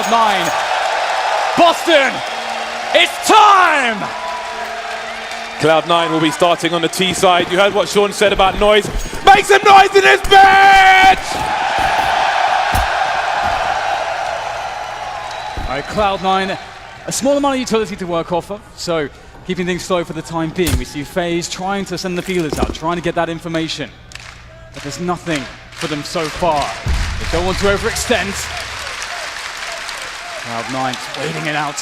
Cloud9. Boston, it's time! Cloud9 will be starting on the T side. You heard what Sean said about noise. Make some noise in this bitch! All right, Cloud9, a small amount of utility to work off of, so keeping things slow for the time being. We see FaZe trying to send the feelers out, trying to get that information. But there's nothing for them so far. They don't want to overextend. Cloud9 waiting it out.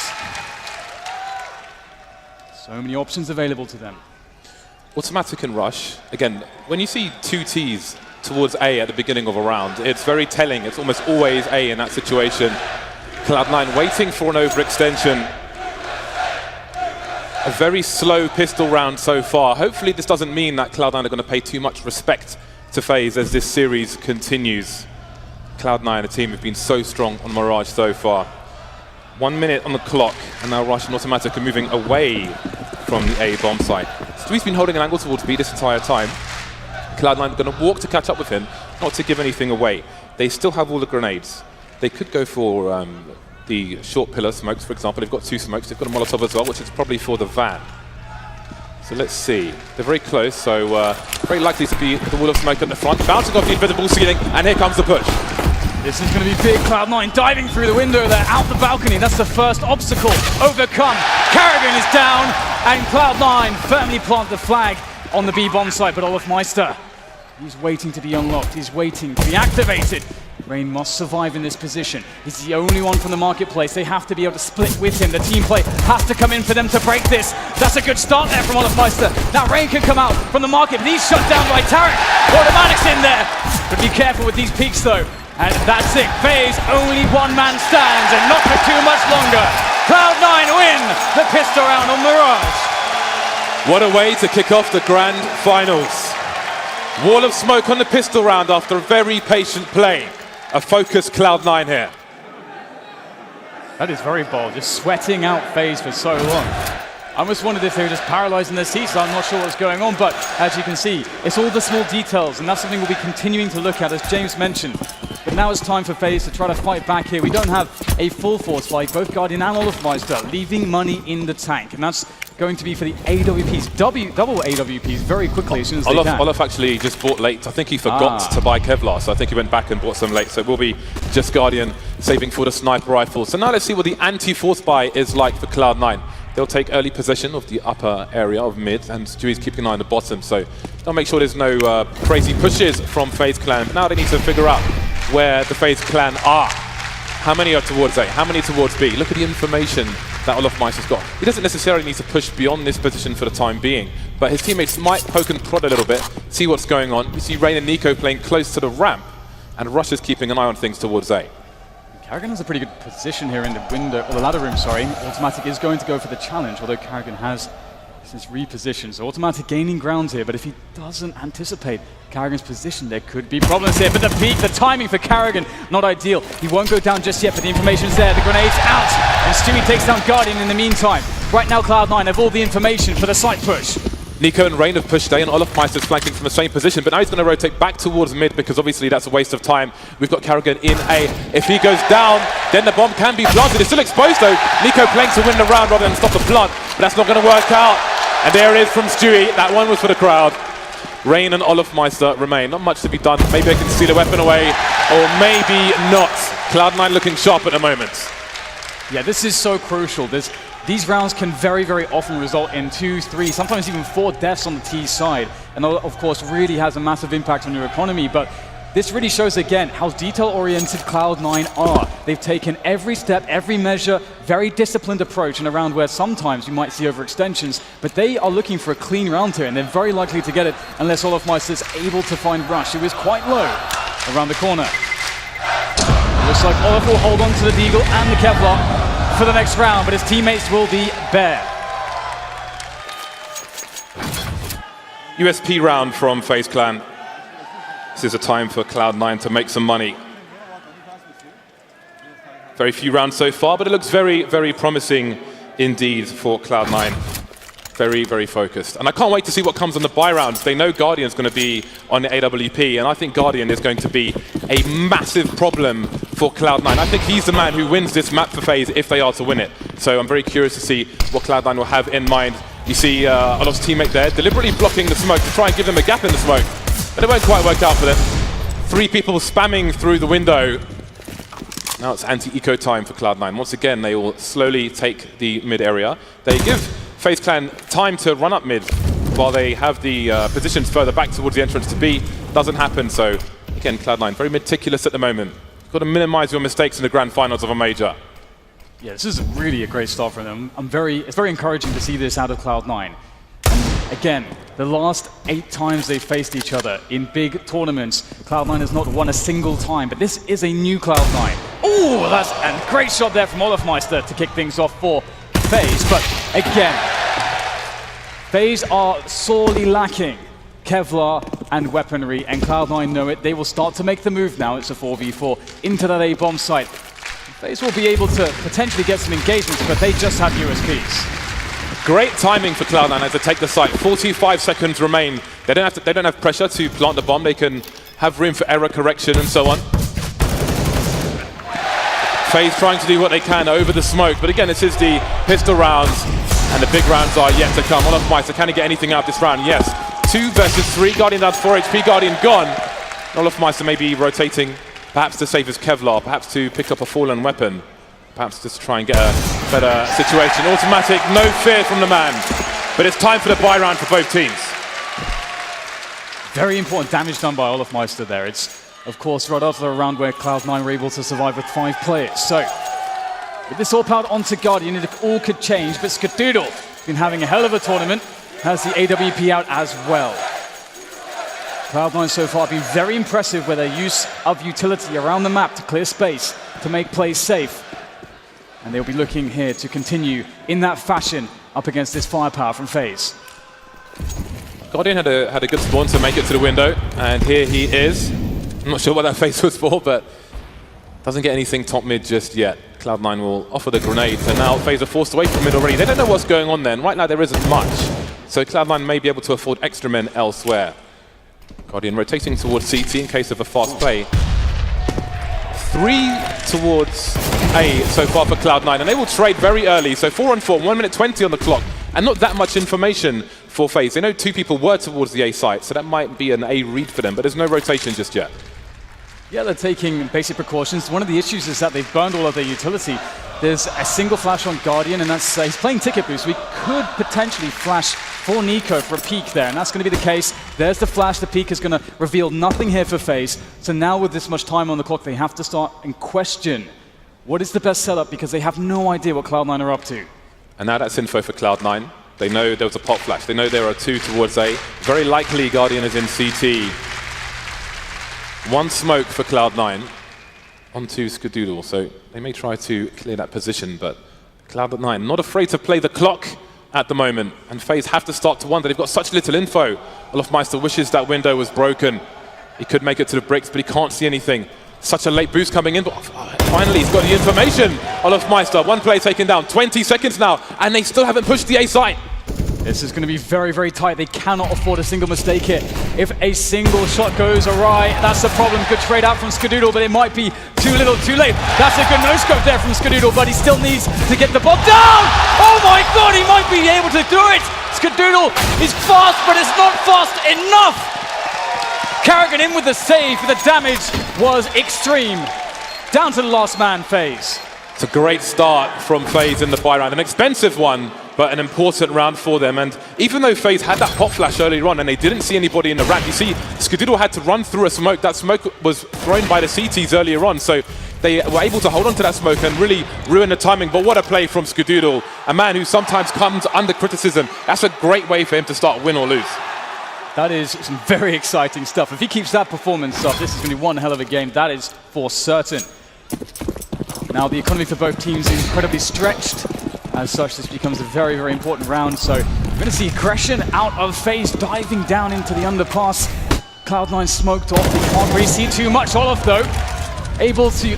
So many options available to them. Automatic and rush. Again, when you see two Ts towards A at the beginning of a round, it's very telling. It's almost always A in that situation. Cloud9 waiting for an overextension. A very slow pistol round so far. Hopefully this doesn't mean that Cloud9 are going to pay too much respect to FaZe as this series continues. Cloud9, a team who've been so strong on Mirage so far. 1 minute on the clock, and now Rush and Automatic are moving away from the A bomb site. Stewie's been holding an angle towards B this entire time. Cloud9 are going to walk to catch up with him, not to give anything away. They still have all the grenades. They could go for the short pillar smokes, for example. They've got 2 smokes. They've got a Molotov as well, which is probably for the van. So let's see. They're very close, so very likely to be the wall of smoke at the front. Bouncing off the invisible ceiling, and here comes the push. This is going to be big. Cloud9 diving through the window there, out the balcony. That's the first obstacle overcome. Karrigan is down, and Cloud9 firmly plant the flag on the B bomb site, but olofmeister, he's waiting to be unlocked. He's waiting to be activated. Rain must survive in this position. He's the only one from the marketplace. They have to be able to split with him. The team play has to come in for them to break this. That's a good start there from olofmeister. Now Rain can come out from the market, but he's shut down by Tarek. Automatic's in there. But be careful with these peaks though. And that's it. FaZe, only one man stands, and not for too much longer. Cloud9 win the pistol round on Mirage. What a way to kick off the grand finals. Wall of smoke on the pistol round after a very patient play. A focused Cloud9 here. That is very bold, just sweating out FaZe for so long. I almost wondered if they were just paralyzing their seats. I'm not sure what's going on, but as you can see, it's all the small details, and that's something we'll be continuing to look at, as James mentioned. But now it's time for FaZe to try to fight back here. We don't have a full force like both Guardian and olofmeister, leaving money in the tank, and that's going to be for the AWPs, double AWPs very quickly as soon as they can. Olof actually just bought late. I think he forgot to buy Kevlar, so I think he went back and bought some late. So it will be just Guardian saving for the sniper rifle. So now let's see what the anti-force buy is like for Cloud9. They'll take early possession of the upper area of mid, and Stewie's keeping an eye on the bottom, so they'll make sure there's no crazy pushes from FaZe Clan. But now they need to figure out where the FaZe Clan are. How many are towards A? How many towards B? Look at the information that olofmeister's got. He doesn't necessarily need to push beyond this position for the time being, but his teammates might poke and prod a little bit, see what's going on. We see Rain and Nico playing close to the ramp, and Rush is keeping an eye on things towards A. Karrigan has a pretty good position here in the window, or the ladder room, sorry. Automatic is going to go for the challenge, although Karrigan has since repositioned. So Automatic gaining ground here, but if he doesn't anticipate Karrigan's position, there could be problems here. But the peak, the timing for Karrigan, not ideal. He won't go down just yet, but the information's there. The grenade's out, and Stewie takes down Guardian in the meantime. Right now, Cloud9 have all the information for the side push. Nico and Rain have pushed A, and olofmeister's flanking from the same position, but now he's going to rotate back towards mid because obviously that's a waste of time. We've got Karrigan in A. If he goes down, then the bomb can be planted. It's still exposed though. Nico playing to win the round rather than stop the plant, but that's not going to work out. And there it is from Stewie. That one was for the crowd. Rain and olofmeister remain. Not much to be done. Maybe they can steal a weapon away, or maybe not. Cloud9 looking sharp at the moment. Yeah, this is so crucial. These rounds can very, very often result in 2, 3, sometimes even 4 deaths on the T side. And of course, really has a massive impact on your economy. But this really shows again how detail-oriented Cloud9 are. They've taken every step, every measure, very disciplined approach in a round where sometimes you might see overextensions, but they are looking for a clean round here, and they're very likely to get it unless olofmeister is able to find Rush, who is quite low around the corner. Looks like Olof will hold on to the Deagle and the Kevlar for the next round, but his teammates will be bare. USP round from FaZe Clan. This is a time for Cloud9 to make some money. Very few rounds so far, but it looks very, very promising indeed for Cloud9. Very, very focused. And I can't wait to see what comes on the buy rounds. They know Guardian's going to be on the AWP, and I think Guardian is going to be a massive problem for Cloud9. I think he's the man who wins this map for FaZe if they are to win it. So I'm very curious to see what Cloud9 will have in mind. You see Olof's teammate there deliberately blocking the smoke to try and give them a gap in the smoke. But it won't quite work out for them. 3 people spamming through the window. Now it's anti-eco time for Cloud9. Once again, they will slowly take the mid area. They give FaZe Clan time to run up mid while they have the positions further back towards the entrance to B. Doesn't happen, so again, Cloud9 very meticulous at the moment. Got to minimize your mistakes in the grand finals of a major. Yeah, this is really a great start from them. It's very encouraging to see this out of Cloud9. Again, the last 8 times they've faced each other in big tournaments, Cloud9 has not won a single time, but this is a new Cloud9. Oh, that's a great shot there from Olofmeister to kick things off for FaZe, but again, FaZe are sorely lacking Kevlar and weaponry, and Cloud9 know it. They will start to make the move now. It's a 4v4 into that A-bomb site. FaZe will be able to potentially get some engagements, but they just have USPs. Great timing for Cloud9 as they take the site. 45 seconds remain. They don't have pressure to plant the bomb. They can have room for error correction and so on. FaZe trying to do what they can over the smoke, but again, this is the pistol rounds, and the big rounds are yet to come. Olofmeister, can he get anything out of this round? Yes. 2 versus 3. Guardian down 4 HP. Guardian gone. Olofmeister may be rotating, perhaps to save his Kevlar, perhaps to pick up a fallen weapon. Perhaps just try and get a better situation. Automatic, no fear from the man. But it's time for the buy round for both teams. Very important damage done by Olofmeister there. It's, of course, right after a round where Cloud9 were able to survive with 5 players. So, with this all powered onto Guardian, it all could change, but Skadoodle been having a hell of a tournament, has the AWP out as well. Cloud9 so far have been very impressive with their use of utility around the map to clear space, to make plays safe. And they'll be looking here to continue in that fashion up against this firepower from FaZe. Guardian had a good spawn to make it to the window, and here he is. I'm not sure what that face was for, but doesn't get anything top mid just yet. Cloud9 will offer the grenade, and now FaZe are forced away from mid already. They don't know what's going on then. Right now there isn't much. So Cloud9 may be able to afford extra men elsewhere. Guardian rotating towards CT in case of a fast play. 3 towards A so far for Cloud9, and they will trade very early. So 4 on 4, 1 minute 20 on the clock, and not that much information for FaZe. They know 2 people were towards the A site, so that might be an A read for them, but there's no rotation just yet. Yeah, they're taking basic precautions. One of the issues is that they've burned all of their utility. There's a single flash on Guardian, and that's he's playing ticket boost. We could potentially flash for Nico for a peek there, and that's going to be the case. There's the flash. The peek is going to reveal nothing here for FaZe. So now with this much time on the clock, they have to start and question what is the best setup, because they have no idea what Cloud9 are up to. And now that's info for Cloud9. They know there was a pop flash. They know there are 2 towards A. Very likely Guardian is in CT. 1 smoke for Cloud9 onto Skadoodle, so they may try to clear that position, but Cloud9 not afraid to play the clock at the moment, and FaZe have to start to wonder. They've got such little info. Olofmeister wishes that window was broken. He could make it to the bricks, but he can't see anything. Such a late boost coming in, but finally he's got the information. Olofmeister, 1 play taken down, 20 seconds now, and they still haven't pushed the A site. This is going to be very, very tight. They cannot afford a single mistake here. If a single shot goes awry, that's the problem. Good trade out from Skadoodle, but it might be too little, too late. That's a good no-scope there from Skadoodle, but he still needs to get the bomb down! Oh my god, he might be able to do it! Skadoodle is fast, but it's not fast enough! Carrigan in with the save, but the damage was extreme. Down to the last man, FaZe. It's a great start from FaZe in the buy round. An expensive one, but an important round for them. And even though FaZe had that pop flash earlier on and they didn't see anybody in the ramp, you see Skadoodle had to run through a smoke. That smoke was thrown by the CTs earlier on, so they were able to hold on to that smoke and really ruin the timing. But what a play from Skadoodle, a man who sometimes comes under criticism. That's a great way for him to start win or lose. That is some very exciting stuff. If he keeps that performance up, this is going to be one hell of a game. That is for certain. Now the economy for both teams is incredibly stretched. As such, this becomes a very, very important round. So we're going to see aggression out of FaZe diving down into the underpass. Cloud9 smoked off. They can't really see too much. Olof, though, able to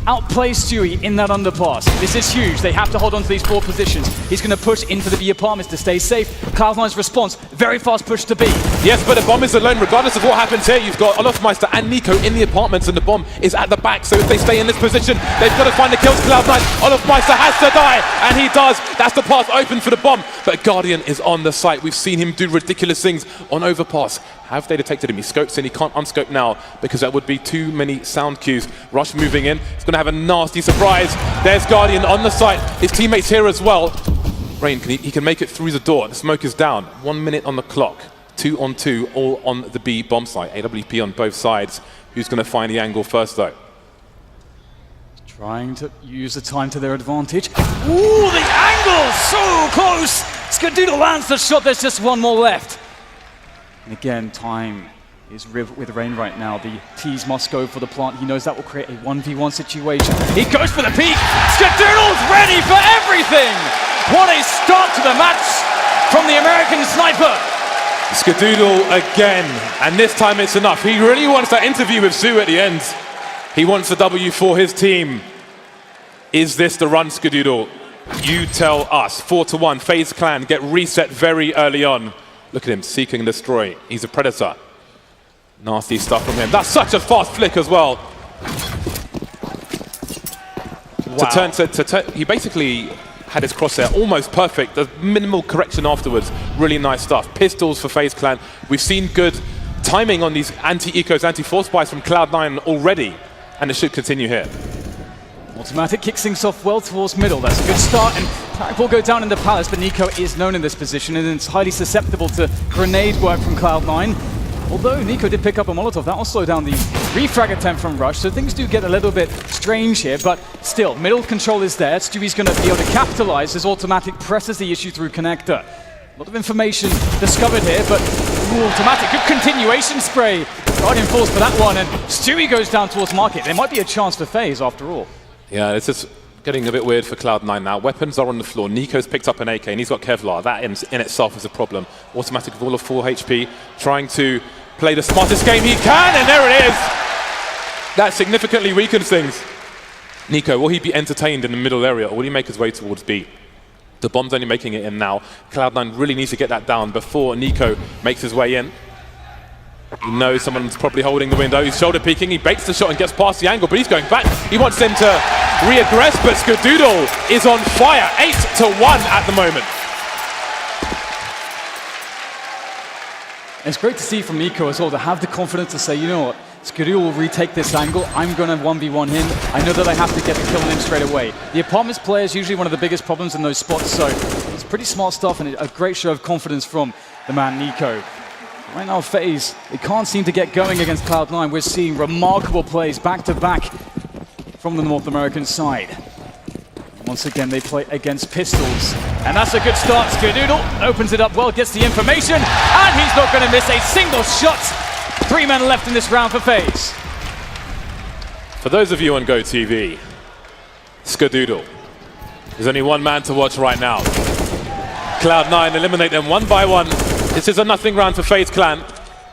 outplay Stewie in that underpass. This is huge. They have to hold on to these 4 positions. He's going to push into the B apartments to stay safe. Cloud9's response, very fast push to B. Yes, but the bomb is alone. Regardless of what happens here, you've got Olofmeister and Nico in the apartments, and the bomb is at the back. So if they stay in this position, they've got to find the kills. Cloud9, Olofmeister has to die, and he does. That's the path open for the bomb. But Guardian is on the site. We've seen him do ridiculous things on overpass. Have they detected him? He scopes in. He can't unscope now because that would be too many sound cues. Rush moving in. It's going to have a nasty surprise. There's Guardian on the site. His teammates here as well. Rain, he can make it through the door. The smoke is down. 1 minute on the clock. 2 on 2, all on the B bomb site. AWP on both sides. Who's going to find the angle first, though? Trying to use the time to their advantage. Ooh, the angle! So close! Skadoodle lands the shot. There's just one more left. And again, time is with Rain right now. The T's must go for the plant. He knows that will create a 1v1 situation. He goes for the peak. Skadoodle's ready for everything! What a start to the match from the American sniper. Skadoodle again, and this time it's enough. He really wants that interview with Sue at the end. He wants a W for his team. Is this the run, Skadoodle? You tell us. 4-1, FaZe Clan get reset very early on. Look at him, seek and destroy. He's a predator. Nasty stuff from him. That's such a fast flick as well. Wow. He basically had his crosshair almost perfect. The minimal correction afterwards. Really nice stuff. Pistols for FaZe Clan. We've seen good timing on these anti-ecos, anti-force buys from Cloud9 already, and it should continue here. Automatic kicks things off well towards middle. That's a good start, and Tarek will go down in the palace, but Nico is known in this position, and it's highly susceptible to grenade work from Cloud9. Although Nico did pick up a Molotov, that will slow down the refrag attempt from Rush, so things do get a little bit strange here, but still, middle control is there. Stewie's going to be able to capitalize as automatic presses the issue through connector. A lot of information discovered here, but automatic, good continuation spray. Guardian falls for that one, and Stewie goes down towards market. There might be a chance for FaZe after all. Yeah, it's just getting a bit weird for Cloud9 now. Weapons are on the floor. Nico's picked up an AK, and he's got Kevlar. That in itself is a problem. Automatic with all of 4 HP, trying to play the smartest game he can, and there it is! That significantly weakens things. Nico, will he be entertained in the middle area, or will he make his way towards B? The bomb's only making it in now. Cloud9 really needs to get that down before Nico makes his way in. He knows someone's probably holding the window. He's shoulder peeking. He baits the shot and gets past the angle, but he's going back. He wants them to reaggress, but Skadoodle is on fire. 8-1 at the moment. It's great to see from Nico as well to have the confidence to say, you know what, Skadoodle will retake this angle. I'm going to 1v1 him. I know that I have to get the kill on him straight away. The apartments player is usually one of the biggest problems in those spots, so it's pretty smart stuff and a great show of confidence from the man Nico. Right now, FaZe, they can't seem to get going against Cloud9. We're seeing remarkable plays back-to-back from the North American side. Once again, they play against pistols. And that's a good start. Skadoodle opens it up well, gets the information, and he's not going to miss a single shot. 3 men left in this round for FaZe. For those of you on GoTV, Skadoodle. There's only one man to watch right now. Cloud9 eliminate them one by one. This is a nothing round for FaZe Clan.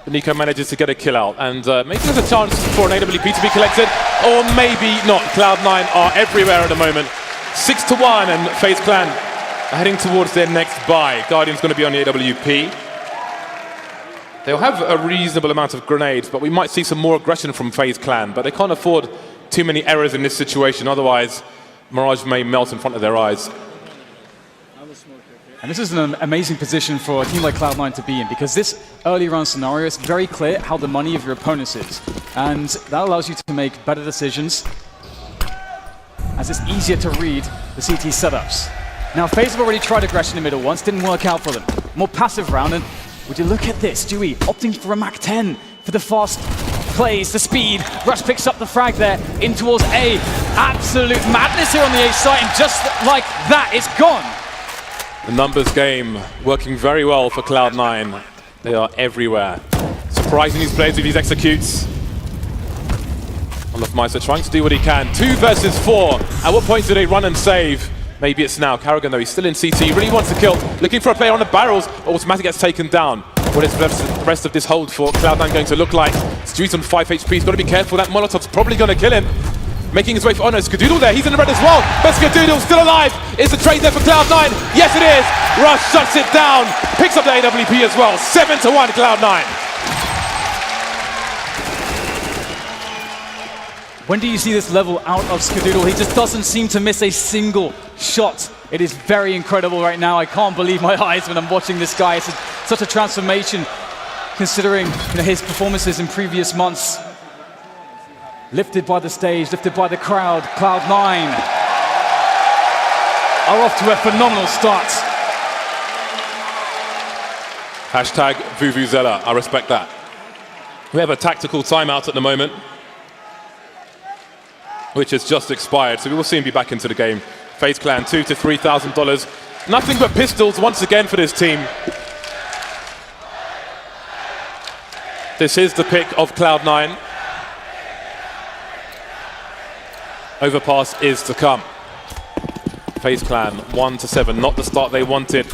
But Nico manages to get a kill out, and maybe there's a chance for an AWP to be collected, or maybe not. Cloud9 are everywhere at the moment. 6-1, and FaZe Clan are heading towards their next buy. Guardian's going to be on the AWP. They'll have a reasonable amount of grenades, but we might see some more aggression from FaZe Clan, but they can't afford too many errors in this situation, otherwise Mirage may melt in front of their eyes. And this is an amazing position for a team like Cloud9 to be in, because this early round scenario is very clear how the money of your opponents is. And that allows you to make better decisions, as it's easier to read the CT setups. Now, FaZe have already tried aggression in the middle once, didn't work out for them. More passive round, and would you look at this, Stewie opting for a Mach-10 for the fast plays, the speed. Rush picks up the frag there, in towards A. Absolute madness here on the A site, and just like that, it's gone. The numbers game working very well for Cloud9. They are everywhere. Surprising these players with these executes. Olofmeister trying to do what he can. 2 versus 4. At what point do they run and save? Maybe it's now. Carrigan, though, he's still in CT. He really wants to kill. Looking for a player on the barrels. Automatic gets taken down. What is the rest of this hold for Cloud9 going to look like? Stewie's on 5 HP. He's got to be careful. That Molotov's probably going to kill him. making his way for... Oh no, Skadoodle there, he's in the red as well. But Skadoodle still alive. Is the trade there for Cloud9? Yes, it is. Rush shuts it down, picks up the AWP as well. 7-1 Cloud9. When do you see this level out of Skadoodle? He just doesn't seem to miss a single shot. It is very incredible right now. I can't believe my eyes when I'm watching this guy. It's such a transformation considering his performances in previous months. Lifted by the stage, lifted by the crowd, Cloud9 are off to a phenomenal start. Hashtag Vuvuzela, I respect that. We have a tactical timeout at the moment, which has just expired, so we will soon be back into the game. FaZe Clan, $2,000 to $3,000. Nothing but pistols once again for this team. This is the pick of Cloud9. Overpass is to come. FaZe Clan 1-7, not the start they wanted.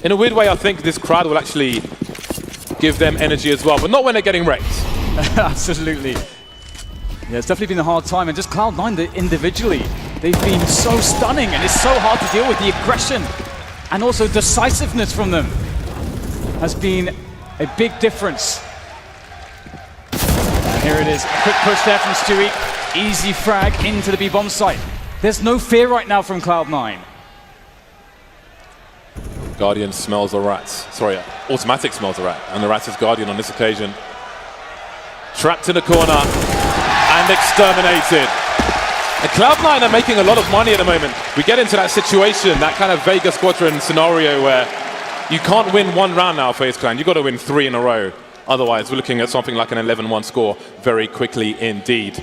In a weird way, I think this crowd will actually give them energy as well, but not when they're getting wrecked. Absolutely. Yeah, it's definitely been a hard time, and just Cloud9 individually, they've been so stunning, and it's so hard to deal with. The aggression and also decisiveness from them has been a big difference. And here it is, a quick push there from Stewie. Easy frag into the B-bomb site. There's no fear right now from Cloud9. Guardian smells a rat. Sorry, Automatic smells a rat, and the rat is Guardian on this occasion. Trapped in a corner and exterminated. And Cloud9 are making a lot of money at the moment. We get into that situation, that kind of Vega Squadron scenario where you can't win one round now, FaZe Clan. You've got to win 3 in a row. Otherwise, we're looking at something like an 11-1 score very quickly indeed.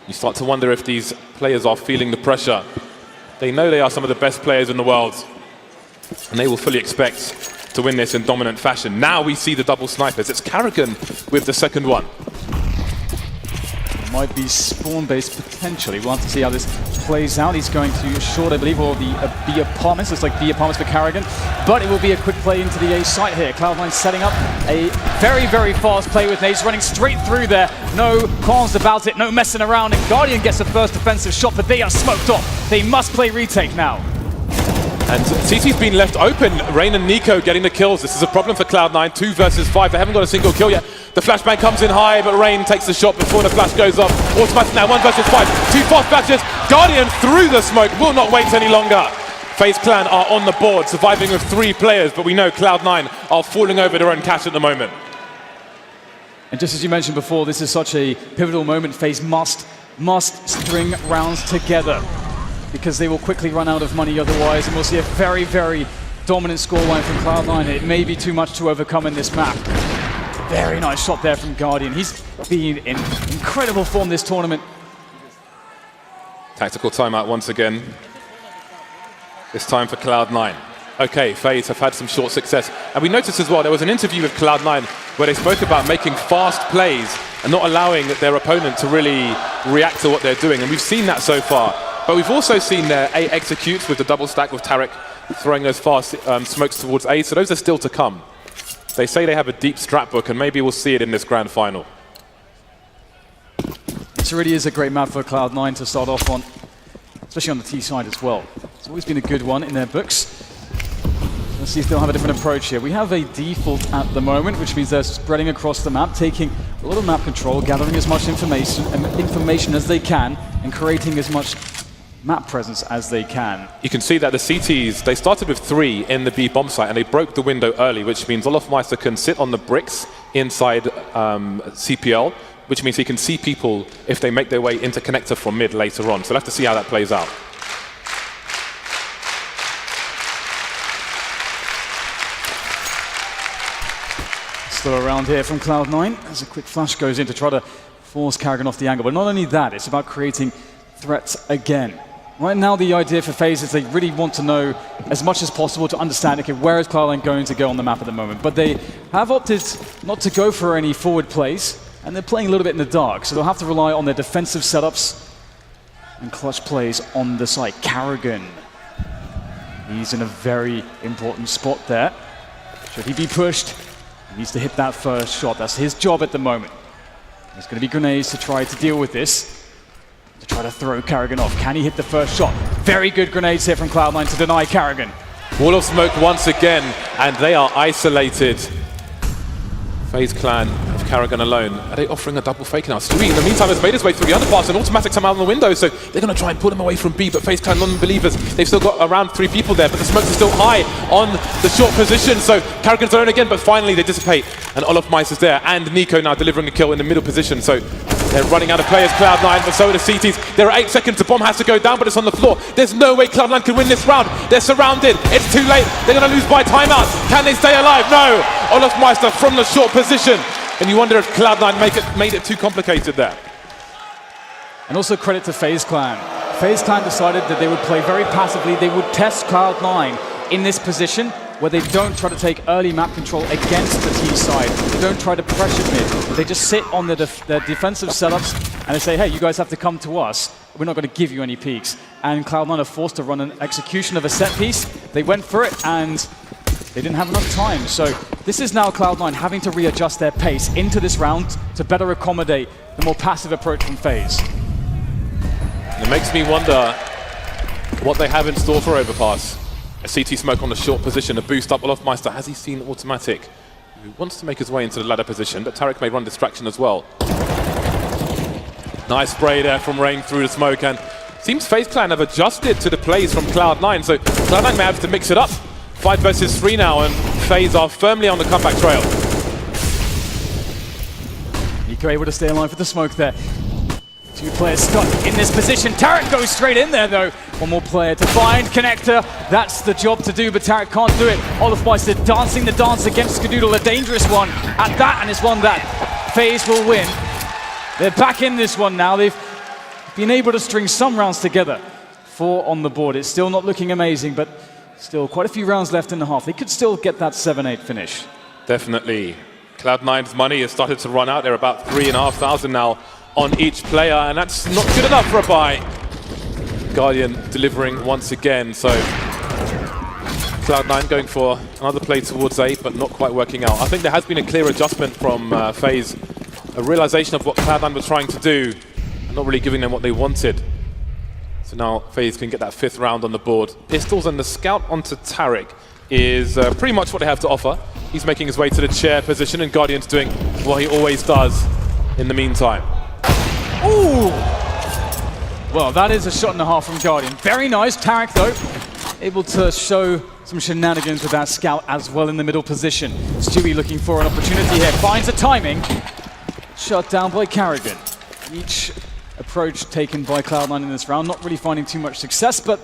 You start to wonder if these players are feeling the pressure. They know they are some of the best players in the world, and they will fully expect to win this in dominant fashion. Now we see the double snipers. It's Carrigan with the second one. Might be spawn-based potentially. We'll have to see how this plays out. He's going to short, I believe, or the B apartments. Looks like B apartments for Carrigan, but it will be a quick play into the A site here. Cloud9 setting up a very, very fast play with nades, running straight through there. No qualms about it, no messing around, and Guardian gets the first defensive shot, but they are smoked off. They must play retake now. And CT's been left open. Rain and Nico getting the kills. This is a problem for Cloud9. 2 versus 5. They haven't got a single kill yet. The flashbang comes in high, but Rain takes the shot before the flash goes off. Automatic now, 1 versus 5. 2 fast flashes. Guardian through the smoke. Will not wait any longer. FaZe Clan are on the board, surviving with 3 players, but we know Cloud9 are falling over their own cash at the moment. And just as you mentioned before, this is such a pivotal moment. FaZe must string rounds together, because they will quickly run out of money otherwise, and we'll see a very, very dominant scoreline from Cloud9. It may be too much to overcome in this map. Very nice shot there from Guardian. He's been in incredible form this tournament. Tactical timeout once again. This time for Cloud9. Okay, FaZe have had some short success. And we noticed as well, there was an interview with Cloud9 where they spoke about making fast plays and not allowing their opponent to really react to what they're doing. And we've seen that so far. But we've also seen their A executes with the double stack with Tarek throwing those fast smokes towards A, so those are still to come. They say they have a deep strat book, and maybe we'll see it in this grand final. This really is a great map for Cloud9 to start off on, especially on the T side as well. It's always been a good one in their books. Let's see if they'll have a different approach here. We have a default at the moment, which means they're spreading across the map, taking a lot of map control, gathering as much information as they can, and creating as much map presence as they can. You can see that the CTs, they started with 3 in the B bomb site, and they broke the window early, which means Olofmeister can sit on the bricks inside CPL, which means he can see people if they make their way into connector from mid later on. So we'll have to see how that plays out. Still around here from Cloud9 as a quick flash goes in to try to force Carrigan off the angle. But not only that, it's about creating threats again. Right now, the idea for FaZe is they really want to know as much as possible to understand, okay, where is Cloud9 going to go on the map at the moment? But they have opted not to go for any forward plays, and they're playing a little bit in the dark, so they'll have to rely on their defensive setups and clutch plays on the site. Carrigan, he's in a very important spot there. Should he be pushed, he needs to hit that first shot. That's his job at the moment. There's going to be grenades to try to deal with this. to try to throw Karrigan off. Can he hit the first shot? Very good grenades here from Cloud9 to deny Karrigan. Wall of smoke once again, and they are isolated. FaZe clan of Karrigan alone. Are they offering a double fake now? Stewie, in the meantime, has made his way through the underpass, and automatics come out on the window, so they're going to try and pull him away from B, but FaZe clan non-believers, they've still got around 3 people there, but the smokes are still high on the short position, so Karrigan's alone again, but finally they dissipate, and Olaf Mice is there, and Nico now delivering a kill in the middle position, so they're running out of players, Cloud9, but so are the CTs. There are 8 seconds, the bomb has to go down, but it's on the floor. There's no way Cloud9 can win this round. They're surrounded, it's too late, they're going to lose by timeout. Can they stay alive? No! Olaf Meister from the short position. And you wonder if Cloud9 made it too complicated there. And also credit to FaZe clan. FaZe clan decided that they would play very passively. They would test Cloud9 in this position where they don't try to take early map control against the T side. They don't try to pressure mid. They just sit on their defensive setups and they say, hey, you guys have to come to us. We're not going to give you any peaks. And Cloud9 are forced to run an execution of a set piece. They went for it and they didn't have enough time. So this is now Cloud9 having to readjust their pace into this round to better accommodate the more passive approach from FaZe. It makes me wonder what they have in store for Overpass. A CT smoke on the short position, a boost up Olaf Meister. Has he seen automatic? He wants to make his way into the ladder position, but Tarek may run distraction as well. Nice spray there from Rain through the smoke, and seems FaZe clan have adjusted to the plays from Cloud9, so Cloud9 may have to mix it up. 5 versus 3 now, and FaZe are firmly on the comeback trail. Nico able to stay alive with the smoke there. 2 players stuck in this position. Tarek goes straight in there though. One more player to find Connector. That's the job to do, but Tarek can't do it. Olaf Meister dancing the dance against Skadoodle, a dangerous one at that, and it's one that FaZe will win. They're back in this one now. They've been able to string some rounds together. 4 on the board. It's still not looking amazing, but still quite a few rounds left in the half. They could still get that 7-8 finish. Definitely. Cloud9's money has started to run out. They're about 3,500 now on each player, and that's not good enough for a buy. Guardian delivering once again, so Cloud9 going for another play towards A, but not quite working out. I think there has been a clear adjustment from FaZe, a realization of what Cloud9 was trying to do, and not really giving them what they wanted. So now FaZe can get that 5th round on the board. Pistols and the scout onto Tarek is pretty much what they have to offer. He's making his way to the chair position, and Guardian's doing what he always does in the meantime. Ooh! Well, that is a shot and a half from Guardian. Very nice. Tarek, though, able to show some shenanigans with that scout as well in the middle position. Stewie looking for an opportunity here. Finds a timing. Shut down by Karrigan. Each approach taken by Cloud9 in this round, not really finding too much success, but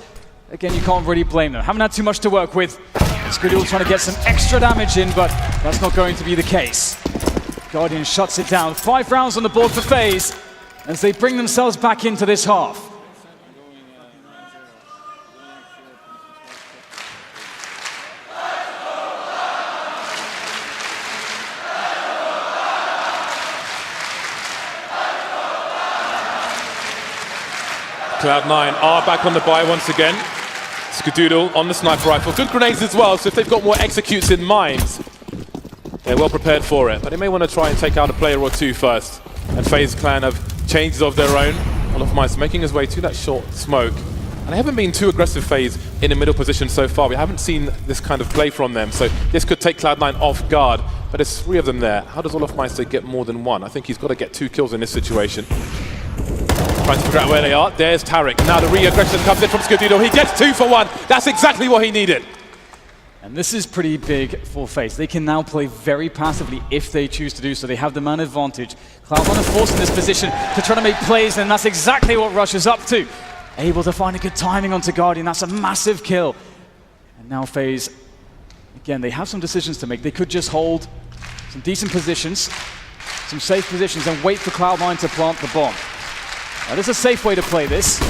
again, you can't really blame them. Haven't had too much to work with. Skadoodle trying to get some extra damage in, but that's not going to be the case. Guardian shuts it down. 5 rounds on the board for FaZe as they bring themselves back into this half. Cloud9 are back on the buy once again. Skadoodle on the sniper rifle. Good grenades as well, so if they've got more executes in mind, they're well prepared for it. But they may want to try and take out a player or 2 first. And FaZe clan have changes of their own. Olaf Meister making his way to that short smoke. And they haven't been too aggressive, FaZe, in the middle position so far. We haven't seen this kind of play from them, so this could take Cloud9 off guard. But there's 3 of them there. How does Olaf Meister get more than 1? I think he's got to get 2 kills in this situation. Trying to figure out where they are. There's Tarek. Now the re-aggression comes in from Skadoodle. He gets 2 for 1. That's exactly what he needed. And this is pretty big for FaZe. They can now play very passively if they choose to do so. They have the man advantage. Cloud9 are forced in this position to try to make plays, and that's exactly what Rush is up to. Able to find a good timing onto Guardian. That's a massive kill. And now FaZe, again, they have some decisions to make. They could just hold some decent positions, some safe positions, and wait for Cloud9 to plant the bomb. That is a safe way to play this.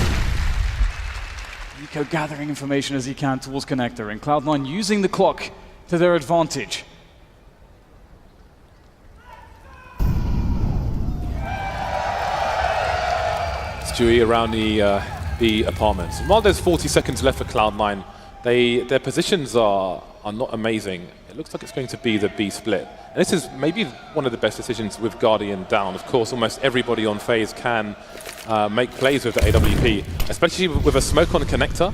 Nico gathering information as he can towards Connector, and Cloud9 using the clock to their advantage. Stewie around the B apartments. And while there's 40 seconds left for Cloud9, their positions are not amazing. It looks like it's going to be the B split. And this is maybe one of the best decisions with Guardian down. Of course, almost everybody on FaZe can make plays with the AWP, especially with a smoke on connector.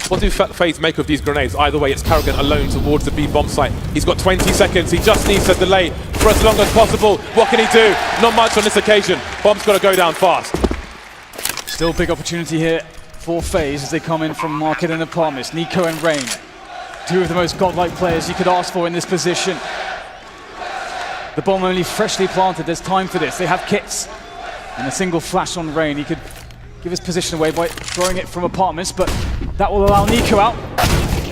What do FaZe make of these grenades? Either way, it's Karrigan alone towards the B bomb site. He's got 20 seconds. He just needs to delay for as long as possible. What can he do? Not much on this occasion. Bomb's got to go down fast. Still big opportunity here for FaZe as they come in from Market and Apartments. Nico and Rain, two of the most godlike players you could ask for in this position. The bomb only freshly planted. There's time for this. They have kits. And a single flash on Rain. He could give his position away by throwing it from Apartments, but that will allow Nico out.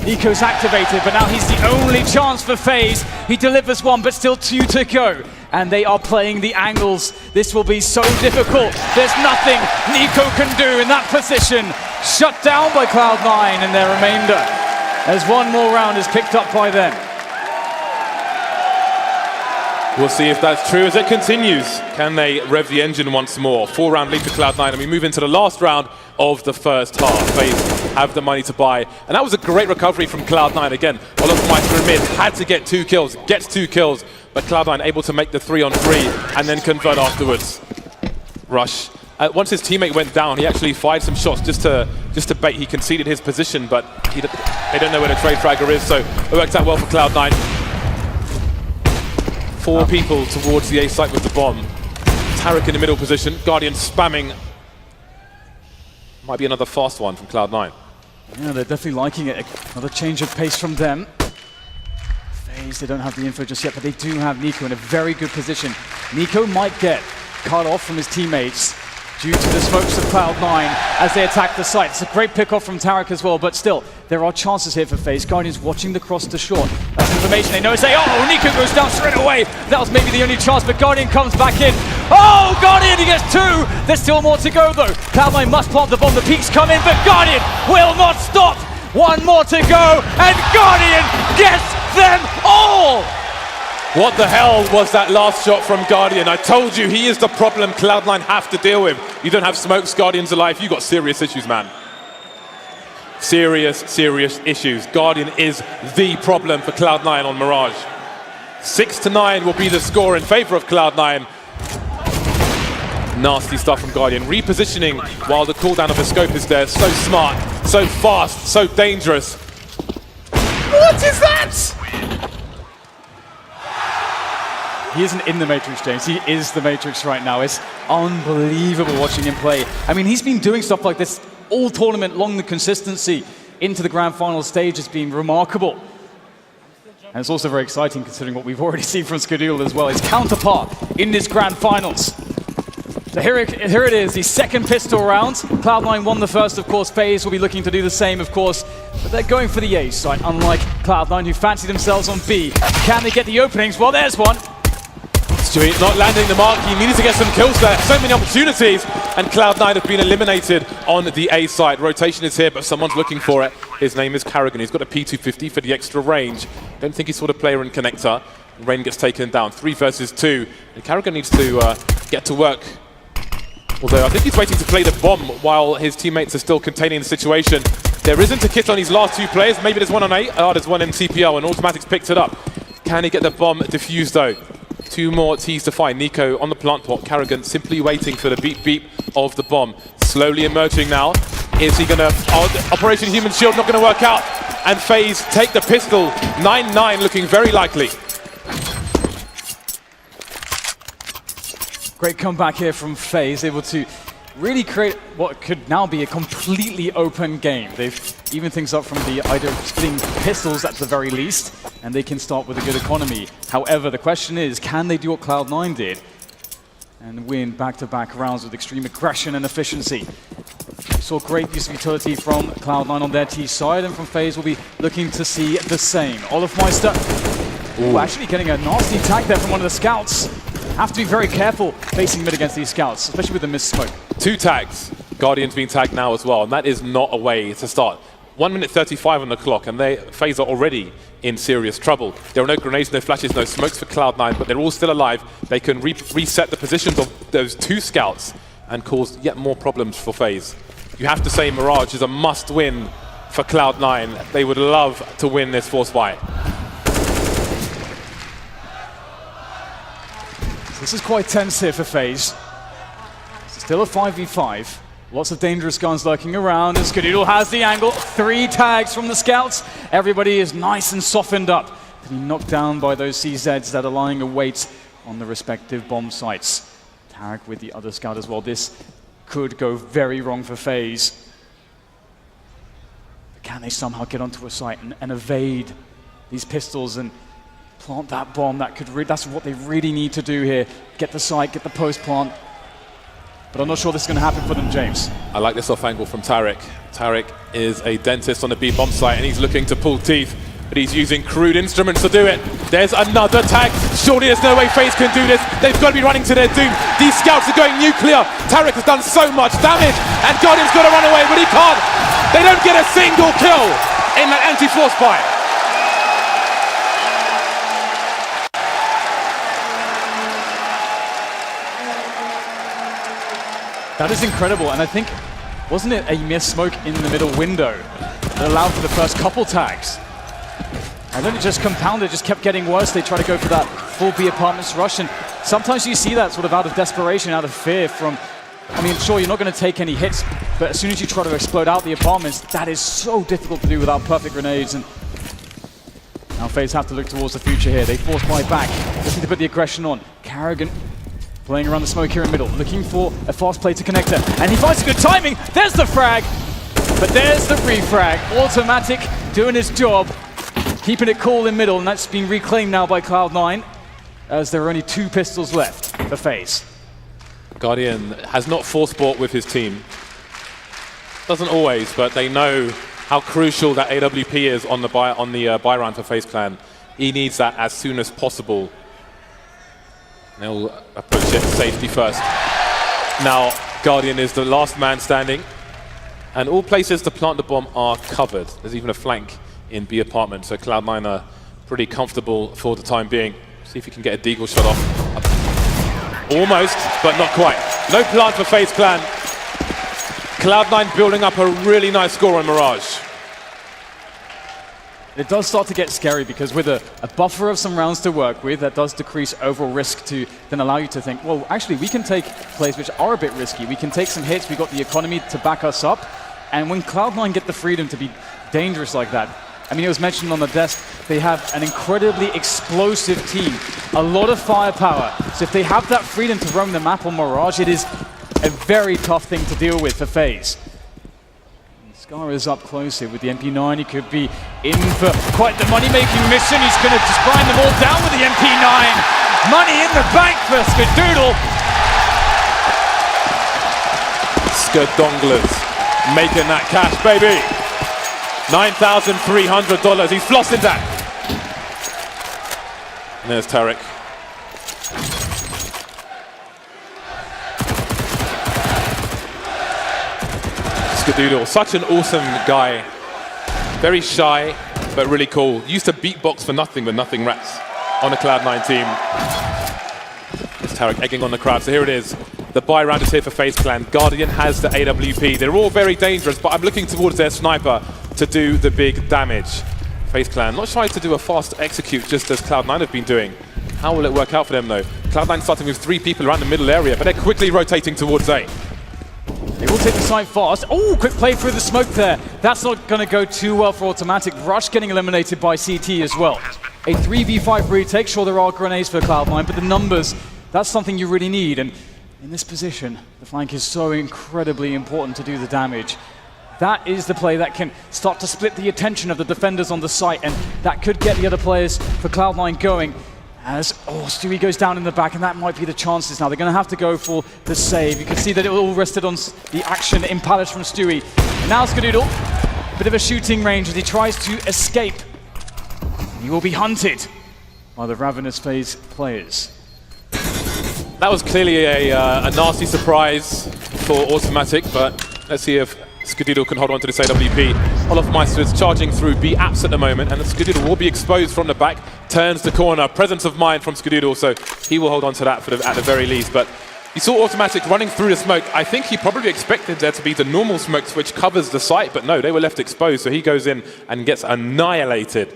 Nico's activated, but now he's the only chance for FaZe. He delivers one, but still 2 to go. And they are playing the angles. This will be so difficult. There's nothing Nico can do in that position. Shut down by Cloud9 in their remainder, as one more round is picked up by them. We'll see if that's true as it continues. Can they rev the engine once more? 4-round lead to Cloud9, and we move into the last round of the first half. FaZe have the money to buy, and that was a great recovery from Cloud9. Again, Olofmeister and Mid had to get 2 kills, gets 2 kills, but Cloud9 able to make the 3-on-3 and then convert afterwards. Rush. Once his teammate went down, he actually fired some shots just to bait. He conceded his position, but they don't know where the trade fragger is, so it worked out well for Cloud9. 4 people towards the A site with the bomb. Tarek in the middle position. Guardian spamming. Might be another fast one from Cloud9. Yeah, they're definitely liking it. Another change of pace from them. FaZe, they don't have the info just yet, but they do have Nico in a very good position. Nico might get cut off from his teammates due to the smokes of Cloud9 as they attack the site. It's a great pick-off from Tarek as well, but still, there are chances here for FaZe. Guardians watching the cross to short. That's information they know. They say, oh, Nico goes down straight away. That was maybe the only chance, but Guardian comes back in. Oh, Guardian, he gets 2. There's still more to go, though. Cloud9 must plant the bomb. The peaks come in, but Guardian will not stop. 1 more to go, and Guardian gets them all. What the hell was that last shot from Guardian? I told you, he is the problem Cloud9 have to deal with. You don't have smokes, Guardian's alive. You've got serious issues, man. Serious issues. Guardian is the problem for Cloud9 on Mirage. 6-9 will be the score in favor of Cloud9. Nasty stuff from Guardian. Repositioning while the cooldown of the scope is there. So smart, so fast, so dangerous. What is that? He isn't in the Matrix, James. He is the Matrix right now. It's unbelievable watching him play. I mean, he's been doing stuff like this all tournament long. The consistency into the grand final stage has been remarkable. And it's also very exciting considering what we've already seen from Skadul as well. His counterpart in this grand finals. So here it is, the second pistol round. Cloud9 won the first, of course. FaZe will be looking to do the same, of course. But they're going for the A side, unlike Cloud9, who fancy themselves on B. Can they get the openings? Well, there's one. Stewie not landing the mark. He needed to get some kills there. So many opportunities. And Cloud9 have been eliminated on the A side. Rotation is here, but someone's looking for it. His name is Karrigan. He's got a P250 for the extra range. Don't think he's sort of player in connector. Rain gets taken down. 3 versus 2. And Karrigan needs to get to work. Although I think he's waiting to play the bomb while his teammates are still containing the situation. There isn't a kit on these last 2 players. Maybe there's one on A. Oh, there's one in TPL, and Automatics picked it up. Can he get the bomb defused, though? 2 more T's to find. Nico on the plant plot. Karrigan simply waiting for the beep beep of the bomb. Slowly emerging now. Is he going to... Operation Human Shield not going to work out. And FaZe take the pistol. 9-9 looking very likely. Great comeback here from FaZe, able to really create what could now be a completely open game. They've evened things up from the idea of splitting pistols at the very least, and they can start with a good economy. However, the question is, can they do what Cloud9 did and win back-to-back rounds with extreme aggression and efficiency? We saw great use of utility from Cloud9 on their T side, and from FaZe we'll be looking to see the same. Olofmeister actually getting a nasty tag there from one of the scouts. Have to be very careful facing mid against these scouts, especially with the missed smoke. 2 tags. Guardian's being tagged now as well, and that is not a way to start. 1 minute 35 on the clock, and FaZe are already in serious trouble. There are no grenades, no flashes, no smokes for Cloud9, but they're all still alive. They can reset the positions of those 2 scouts and cause yet more problems for FaZe. You have to say Mirage is a must-win for Cloud9. They would love to win this force fight. This is quite tense here for FaZe. It's still a 5v5. Lots of dangerous guns lurking around, and Skadoodle has the angle. 3 tags from the scouts. Everybody is nice and softened up to be knocked down by those CZs that are lying await on the respective bomb sites. Tarek with the other scout as well. This could go very wrong for FaZe. But can they somehow get onto a site and evade these pistols and plant that bomb? That's what they really need to do here. Get the site, get the post plant. But I'm not sure this is going to happen for them, James. I like this off angle from Tarek. Tarek is a dentist on the B bomb site, and he's looking to pull teeth, but he's using crude instruments to do it. There's another tag. Surely there's no way FaZe can do this. They've got to be running to their doom. These scouts are going nuclear. Tarek has done so much damage, and Guardian's got to run away, but he can't. They don't get a single kill in that anti-force fire. That is incredible, and I think, wasn't it a mere smoke in the middle window that allowed for the first couple tags? And then it just compounded, just kept getting worse. They try to go for that full B apartments rush, and sometimes you see that sort of out of desperation, out of fear from, I mean, sure, you're not going to take any hits, but as soon as you try to explode out the apartments, that is so difficult to do without perfect grenades. And now FaZe have to look towards the future here. They force buy back, looking to put the aggression on. Carrigan playing around the smoke here in middle, looking for a fast play to connector, and he finds a good timing. There's the frag, but there's the refrag. Automatic doing his job, keeping it cool in middle, and that's been reclaimed now by Cloud9, as there are only 2 pistols left for FaZe. Guardian has not force-bought with his team. Doesn't always, but they know how crucial that AWP is on the buy round for FaZe Clan. He needs that as soon as possible. They'll approach it safety first. Now, Guardian is the last man standing, and all places to plant the bomb are covered. There's even a flank in B apartment, so Cloud9 are pretty comfortable for the time being. See if he can get a deagle shot off. Almost, but not quite. No plant for FaZe Clan. Cloud9 building up a really nice score on Mirage. It does start to get scary because with a buffer of some rounds to work with, that does decrease overall risk to then allow you to think, well, actually, we can take plays which are a bit risky. We can take some hits. We've got the economy to back us up. And when Cloud9 get the freedom to be dangerous like that, I mean, it was mentioned on the desk, they have an incredibly explosive team, a lot of firepower. So if they have that freedom to roam the map on Mirage, it is a very tough thing to deal with for FaZe. Scar is up close here with the MP9. He could be in for quite the money-making mission. He's going to just grind them all down with the MP9. Money in the bank for Skadoodle. Skadonglers making that cash, baby. $9,300. He's flossing that. And there's Tarek. Skadoodle, such an awesome guy. Very shy, but really cool. Used to beatbox for nothing but nothing rats on the Cloud9 team. It's Tarek egging on the crowd. So here it is. The buy round is here for FaZe Clan. Guardian has the AWP. They're all very dangerous, but I'm looking towards their sniper to do the big damage. FaZe Clan not shy to do a fast execute, just as Cloud9 have been doing. How will it work out for them, though? Cloud9 starting with 3 people around the middle area, but they're quickly rotating towards A. They will take the site fast. Oh, quick play through the smoke there. That's not going to go too well for Automatic. Rush getting eliminated by CT as well. A 3v5 retake. Sure, there are grenades for Cloud9, but the numbers, that's something you really need. And in this position, the flank is so incredibly important to do the damage. That is the play that can start to split the attention of the defenders on the site, and that could get the other players for Cloud9 going. As, Stewie goes down in the back, and that might be the chances now. They're going to have to go for the save. You can see that it all rested on the action in Palace from Stewie. And now Skadoodle, bit of a shooting range as he tries to escape. He will be hunted by the ravenous FaZe players. That was clearly a nasty surprise for Automatic, but let's see if Skadoodle can hold on to this AWP. Olofmeister is charging through B apps at the moment, and Skadoodle will be exposed from the back. Turns the corner. Presence of mind from Skadoodle, so he will hold on to that at the very least. But you saw Automatic running through the smoke. I think he probably expected there to be the normal smoke which covers the site, but no, they were left exposed, so he goes in and gets annihilated.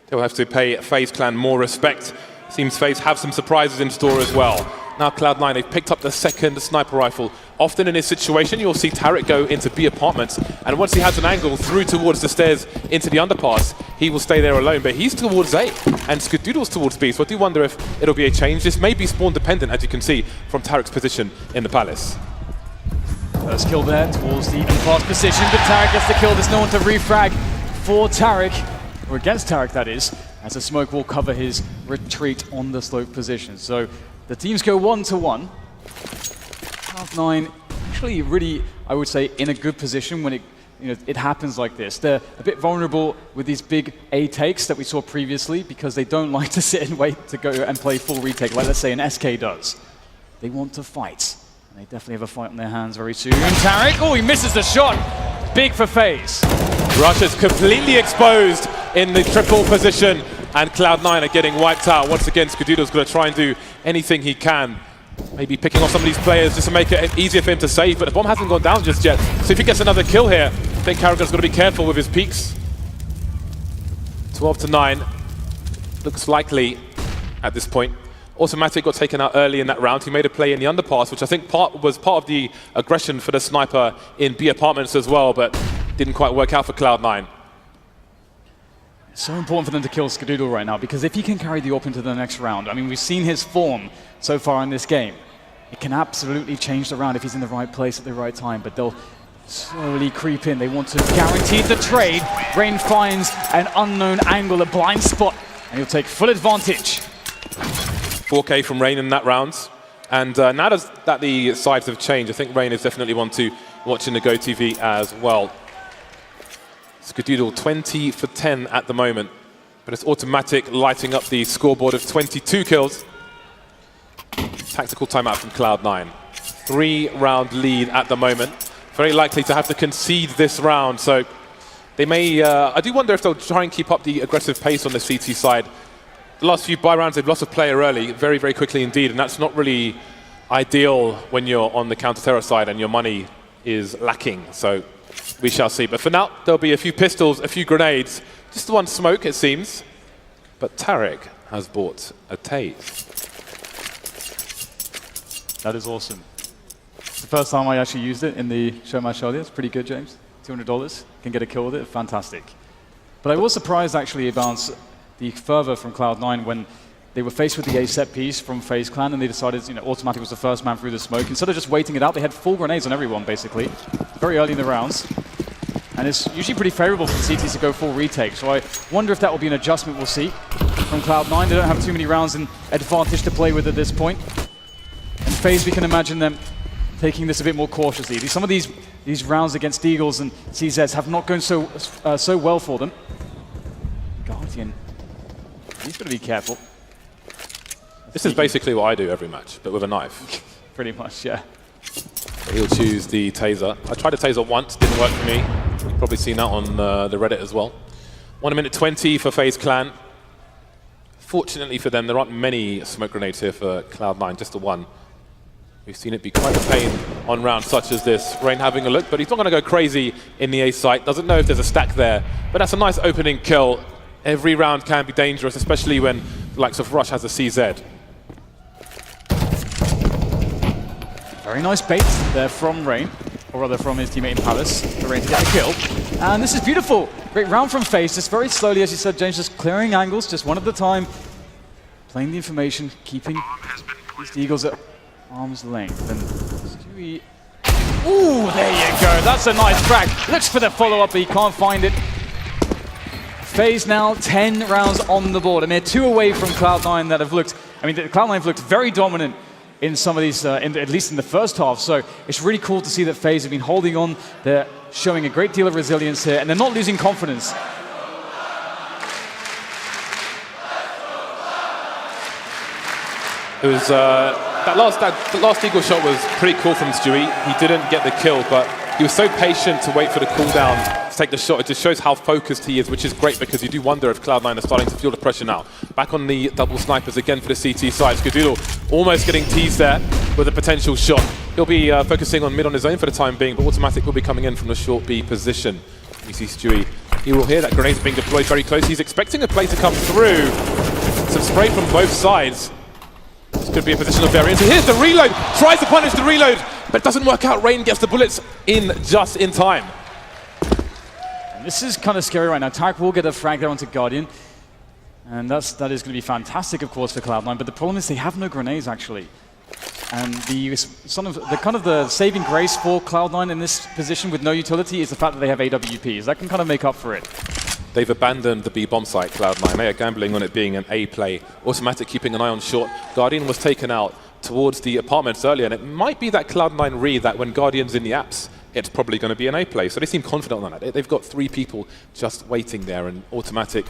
They'll have to pay FaZe Clan more respect. Seems FaZe have some surprises in store as well. Now Cloud9, they've picked up the second sniper rifle. Often in this situation, you'll see Tarek go into B apartments, and once he has an angle through towards the stairs into the underpass, he will stay there alone, but he's towards A, and Skadoodle's towards B, so I do wonder if it'll be a change. This may be spawn dependent, as you can see, from Tarek's position in the Palace. First kill there towards the underpass position, but Tarek gets the kill. There's no one to refrag for Tarek, or against Tarek that is, as the smoke will cover his retreat on the slope position. So the teams go 1-1. Cloud9 actually really, I would say, in a good position when it happens like this. They're a bit vulnerable with these big A takes that we saw previously because they don't like to sit and wait to go and play full retake like, let's say, an SK does. They want to fight, and they definitely have a fight on their hands very soon. Tarek, oh, he misses the shot. Big for FaZe. Rush is completely exposed in the triple position, and Cloud9 are getting wiped out. Once again, Skadoodle's going to try and do anything he can. Maybe picking off some of these players just to make it easier for him to save, but the bomb hasn't gone down just yet. So if he gets another kill here, I think Carragher's got to be careful with his peaks. 12-9. Looks likely at this point. Automatic got taken out early in that round. He made a play in the underpass, which I think was part of the aggression for the sniper in B apartments as well, but didn't quite work out for Cloud9. It's so important for them to kill Skadoodle right now, because if he can carry the AWP into the next round, I mean, we've seen his form so far in this game. It can absolutely change the round if he's in the right place at the right time, but they'll slowly creep in. They want to guarantee the trade. Rain finds an unknown angle, a blind spot, and he'll take full advantage. 4K from Rain in that round. And now that the sides have changed, I think Rain is definitely one to watch in the Go TV as well. Skadoodle 20 for 10 at the moment, but it's automatic lighting up the scoreboard of 22 kills. Tactical timeout from Cloud9. 3-round lead at the moment. Very likely to have to concede this round, so they may... I do wonder if they'll try and keep up the aggressive pace on the CT side. The last few buy rounds, they've lost a player early, very, very quickly indeed, and that's not really ideal when you're on the counter-terror side and your money is lacking, so we shall see. But for now, there'll be a few pistols, a few grenades, just the one smoke, it seems. But Tarek has bought a Tase. That is awesome. It's the first time I actually used it in the show match earlier. It's pretty good, James. $200. Can get a kill with it. Fantastic. But I was surprised actually about the fervor from Cloud9 when they were faced with the A set piece from FaZe Clan, and they decided, Automatic was the first man through the smoke. Instead of just waiting it out, they had full grenades on everyone, basically, very early in the rounds. And it's usually pretty favorable for the CTs to go full retake. So I wonder if that will be an adjustment we'll see from Cloud9. They don't have too many rounds in advantage to play with at this point. And FaZe, we can imagine them taking this a bit more cautiously. Some of these rounds against Eagles and CZs have not gone so well for them. Guardian, he's got to be careful. This is basically what I do every match, but with a knife. Pretty much, yeah. He'll choose the taser. I tried a taser once, didn't work for me. You've probably seen that on the Reddit as well. 1 minute 20 for FaZe Clan. Fortunately for them, there aren't many smoke grenades here for Cloud9, just the one. We've seen it be quite a pain on rounds such as this. Rain having a look, but he's not going to go crazy in the A site. Doesn't know if there's a stack there, but that's a nice opening kill. Every round can be dangerous, especially when the likes of Rush has a CZ. Very nice bait there from Rain, or rather from his teammate in Palace, for Rain to get the kill. And this is beautiful. Great round from FaZe, just very slowly, as you said, James, just clearing angles, just one at a time. Playing the information, keeping these Eagles at arm's length. And Stewie... Ooh, there you go. That's a nice crack. Looks for the follow-up, but he can't find it. FaZe now 10 rounds on the board. I mean, 2 away from Cloud9 that have looked... I mean, Cloud9 have looked very dominant in some of these, at least in the first half. So it's really cool to see that FaZe have been holding on. They're showing a great deal of resilience here, and they're not losing confidence. It was that last Eagle shot was pretty cool from Stewie. He didn't get the kill, but he was so patient to wait for the cooldown to take the shot. It just shows how focused he is, which is great because you do wonder if Cloud9 are starting to feel the pressure now. Back on the double snipers again for the CT side. Skadoodle almost getting teased there with a potential shot. He'll be focusing on mid on his own for the time being, but Automatic will be coming in from the short B position. You see Stewie. He will hear that grenades being deployed very close. He's expecting a play to come through. Some spray from both sides. This could be a positional variance. Here's the reload. Tries to punish the reload, but it doesn't work out. Rain gets the bullets in just in time. And this is kind of scary right now. Tarek will get a frag there onto Guardian. And that is going to be fantastic, of course, for Cloud9. But the problem is they have no grenades, actually. And the saving grace for Cloud9 in this position with no utility is the fact that they have AWPs. That can kind of make up for it. They've abandoned the B bomb site, Cloud9. They are gambling on it being an A play. Automatic keeping an eye on short. Guardian was taken out towards the apartments earlier, and it might be that Cloud9 read that when Guardian's in the apps, it's probably going to be an A play. So they seem confident on that. They've got 3 people just waiting there, and Automatic,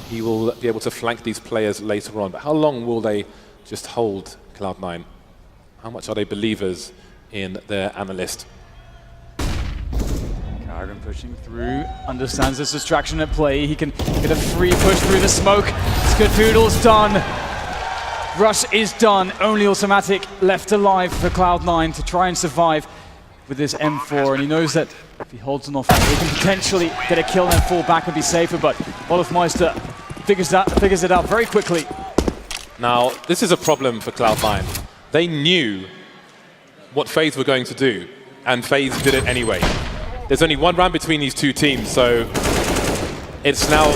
he will be able to flank these players later on. But how long will they just hold Cloud9? How much are they believers in their analyst? Karrigan pushing through, understands this distraction at play. He can get a free push through the smoke. Skadoodle's done. Rush is done. Only Automatic left alive for Cloud9 to try and survive with this M4. And he knows that if he holds an off, he can potentially get a kill and then fall back and be safer. But Olofmeister figures it out very quickly. Now, this is a problem for Cloud9. They knew what FaZe were going to do, and FaZe did it anyway. There's only one round between these 2 teams, so it's now...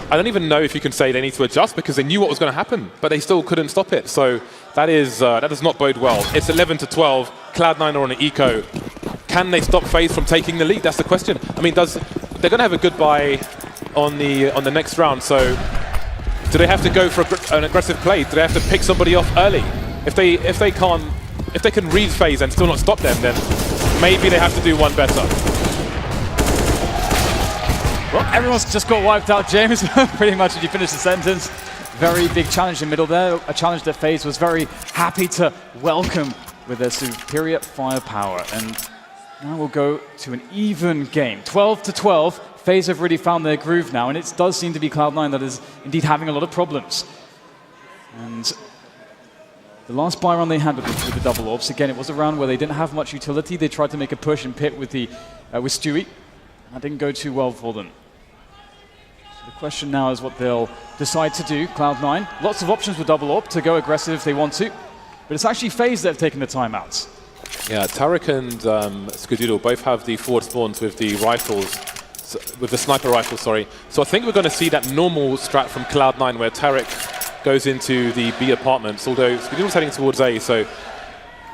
I don't even know if you can say they need to adjust because they knew what was going to happen, but they still couldn't stop it. So that does not bode well. It's 11-12. Cloud9 are on an eco. Can they stop FaZe from taking the lead? That's the question. I mean, they're going to have a goodbye on the next round. So do they have to go for an aggressive play? Do they have to pick somebody off early? If they can read FaZe and still not stop them, then maybe they have to do one better. Well, everyone's just got wiped out, James. Pretty much, as you finish the sentence. Very big challenge in middle there. A challenge that FaZe was very happy to welcome with their superior firepower. And now we'll go to an even game. 12-12. FaZe have really found their groove now, and it does seem to be Cloud9 that is indeed having a lot of problems. And the last buy round they had with the double orbs, again, it was a round where they didn't have much utility. They tried to make a push and pit with Stewie. That didn't go too well for them. So the question now is what they'll decide to do, Cloud9. Lots of options with double orb to go aggressive if they want to, but it's actually FaZe that have taken the timeouts. Yeah, Tarek and Skadoodle both have the forward spawns with the rifles, with the sniper rifle, sorry. So I think we're going to see that normal strat from Cloud9 where Tarek goes into the B apartments, although Skadoodle's heading towards A, so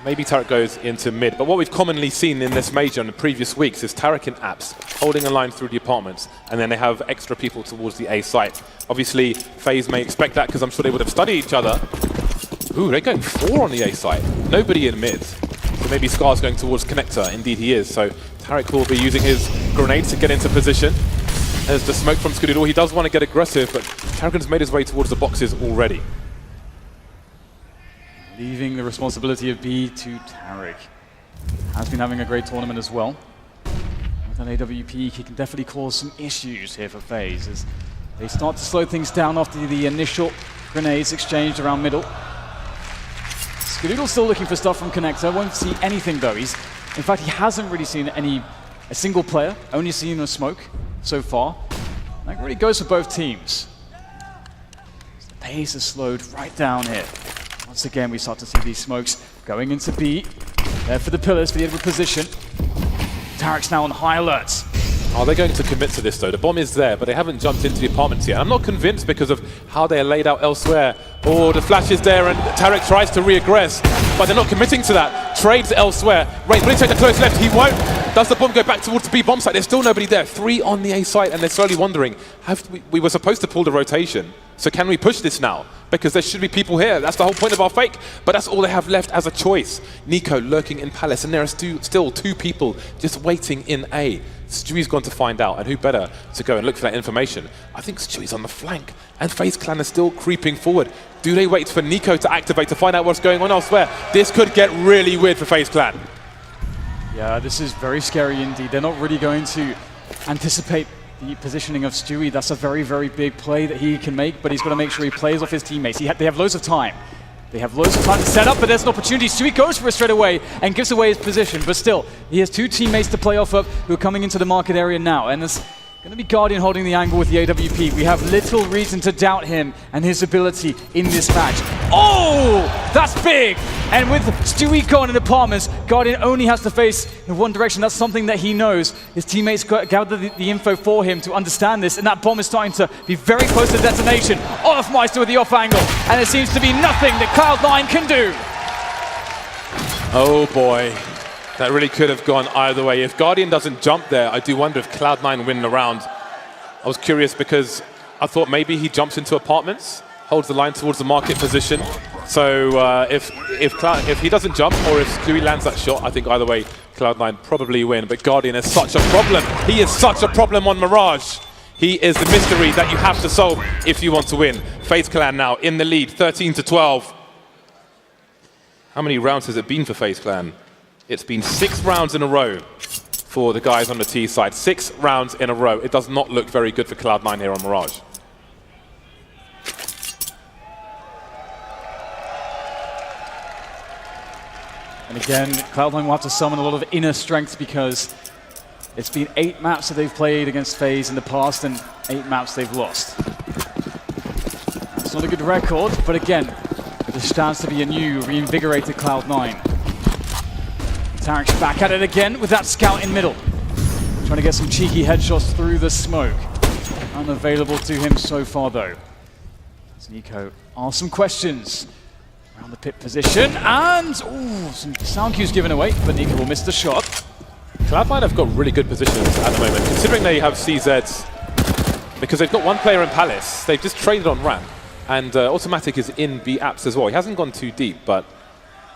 maybe Tarek goes into mid. But what we've commonly seen in this major in the previous weeks is Tarek in apps, holding a line through the apartments, and then they have extra people towards the A site. Obviously, FaZe may expect that because I'm sure they would have studied each other. Ooh, they're going 4 on the A site. Nobody in mid. So maybe Scar's going towards connector. Indeed he is. So Tarek will be using his grenades to get into position. There's the smoke from Skadoodle. He does want to get aggressive, but Karrigan's made his way towards the boxes already. Leaving the responsibility of B to Tarek. Has been having a great tournament as well. With an AWP, he can definitely cause some issues here for FaZe as they start to slow things down after the initial grenades exchanged around middle. Skadoodle's still looking for stuff from connector. Won't see anything though. In fact, he hasn't really seen a single player. Only seen a smoke so far. That really goes for both teams. The pace has slowed right down here. Once again, we start to see these smokes going into B. There for the pillars for the edward position. Tarek's now on high alert. Are they going to commit to this though? The bomb is there, but they haven't jumped into the apartments yet. I'm not convinced because of how they are laid out elsewhere. Oh, the flash is there and Tarek tries to re-aggress, but they're not committing to that. Trades elsewhere. Rain, will he take the close left? He won't. Does the bomb go back towards the B bomb site? There's still nobody there. 3 on the A site, and they're slowly wondering, we were supposed to pull the rotation, so can we push this now? Because there should be people here. That's the whole point of our fake, but that's all they have left as a choice. Nico lurking in Palace, and there are still 2 people just waiting in A. Stewie's gone to find out, and who better to go and look for that information? I think Stewie's on the flank, and FaZe Clan is still creeping forward. Do they wait for Nico to activate to find out what's going on elsewhere? This could get really weird for FaZe Clan. Yeah, this is very scary indeed. They're not really going to anticipate the positioning of Stewie. That's a very, very big play that he can make, but he's got to make sure he plays off his teammates. They have loads of time. They have loads of time to set up, but there's an opportunity. Stewie goes for it straight away and gives away his position, but still, he has 2 teammates to play off of who are coming into the market area now, and Going to be Guardian holding the angle with the AWP. We have little reason to doubt him and his ability in this match. Oh, that's big! And with Stewie gone in apartments, Guardian only has to face in one direction. That's something that he knows. His teammates gathered the info for him to understand this, and that bomb is starting to be very close to detonation. Olofmeister with the off angle, and it seems to be nothing that Cloud9 can do. Oh boy. That really could have gone either way. If Guardian doesn't jump there, I do wonder if Cloud9 win the round. I was curious because I thought maybe he jumps into apartments, holds the line towards the market position. So if he doesn't jump or if Stewie lands that shot, I think either way, Cloud9 probably win. But Guardian is such a problem. He is such a problem on Mirage. He is the mystery that you have to solve if you want to win. FaZe Clan now in the lead, 13-12. How many rounds has it been for FaZe Clan? It's been 6 rounds in a row for the guys on the T side. 6 rounds in a row. It does not look very good for Cloud9 here on Mirage. And again, Cloud9 will have to summon a lot of inner strength because it's been 8 maps that they've played against FaZe in the past and 8 maps they've lost. That's not a good record, but again, there stands to be a new reinvigorated Cloud9. Tarek's back at it again with that scout in middle. Trying to get some cheeky headshots through the smoke. Unavailable to him so far though. As Nico asks some questions around the pit position, and some sound cues given away, but Nico will miss the shot. Cloud9 have got really good positions at the moment, considering they have CZs, because they've got one player in Palace. They've just traded on ramp, and Automatic is in B apps as well. He hasn't gone too deep, but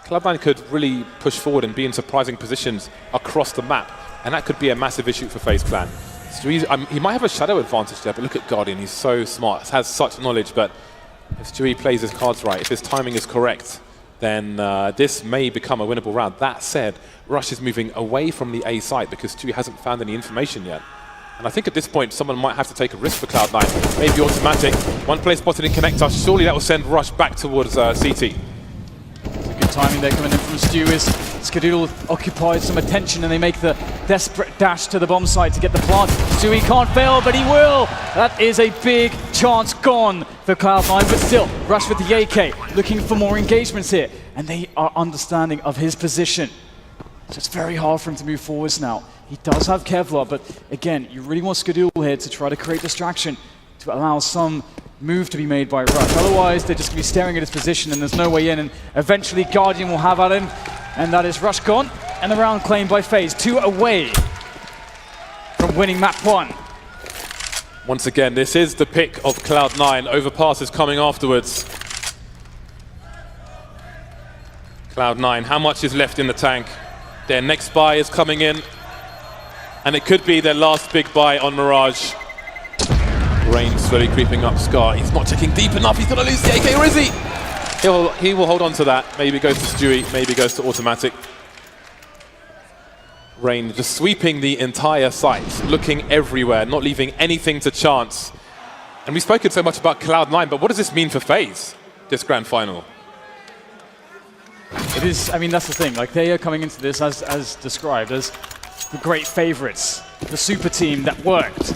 Cloud9 could really push forward and be in surprising positions across the map, and that could be a massive issue for FaZe Clan. He might have a shadow advantage there, but look at Guardian, he's so smart, has such knowledge, but if Stewie plays his cards right, if his timing is correct, then this may become a winnable round. That said, Rush is moving away from the A site because Stewie hasn't found any information yet. And I think at this point, someone might have to take a risk for Cloud9. Maybe Automatic. One player spotted in Connector. Surely that will send Rush back towards CT. Good timing there coming in from Stu is Skadoodle occupied some attention and they make the desperate dash to the bomb site to get the plant. Stewie can't fail, but he will. That is a big chance gone for Cloud9, but still, Rush with the AK, looking for more engagements here, and they are understanding of his position. So it's very hard for him to move forwards now. He does have Kevlar, but again, you really want Skadoodle here to try to create distraction, to allow some move to be made by Rush. Otherwise, they're just going to be staring at his position and there's no way in, and eventually Guardian will have at him, and that is Rush gone, and the round claimed by FaZe, 2 away from winning map 1. Once again, this is the pick of Cloud9. Overpass is coming afterwards. Cloud9, how much is left in the tank? Their next buy is coming in, and it could be their last big buy on Mirage. Rain slowly creeping up Scar. He's not checking deep enough. He's going to lose the AK, or is he? He will hold on to that. Maybe goes to Stewie, maybe goes to Automatic. Rain just sweeping the entire site, looking everywhere, not leaving anything to chance. And we've spoken so much about Cloud9, but what does this mean for FaZe, this grand final? It is, I mean, that's the thing. Like, they are coming into this as described as the great favorites, the super team that worked.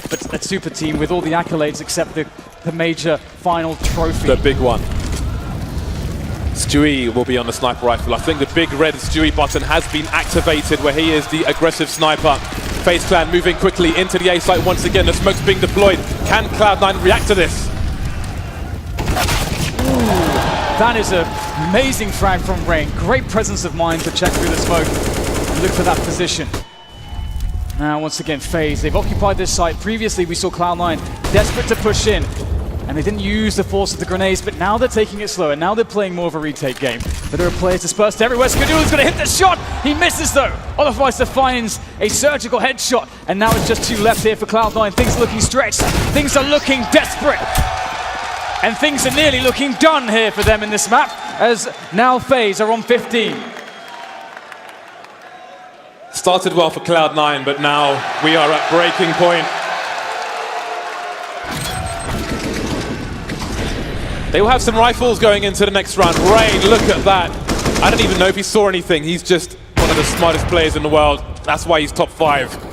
But that super team with all the accolades except the major final trophy. The big one. Stewie will be on the sniper rifle. I think the big red Stewie button has been activated where he is the aggressive sniper. FaZe Clan moving quickly into the A site once again. The smoke's being deployed. Can Cloud9 react to this? That is an amazing frag from Rain. Great presence of mind to check through the smoke and look for that position. Now, once again, FaZe, they've occupied this site. Previously, we saw Cloud9 desperate to push in, and they didn't use the force of the grenades, but now they're taking it slower. Now they're playing more of a retake game. But there are players dispersed everywhere. Skadoodle's going to hit the shot. He misses, though. Olofmeister finds a surgical headshot, and now it's just 2 left here for Cloud9. Things are looking stretched. Things are looking desperate. And things are nearly looking done here for them in this map, as now FaZe are on 15. Started well for Cloud9, but now we are at breaking point. They will have some rifles going into the next round. Rain, look at that. I don't even know if he saw anything. He's just one of the smartest players in the world. That's why he's top 5.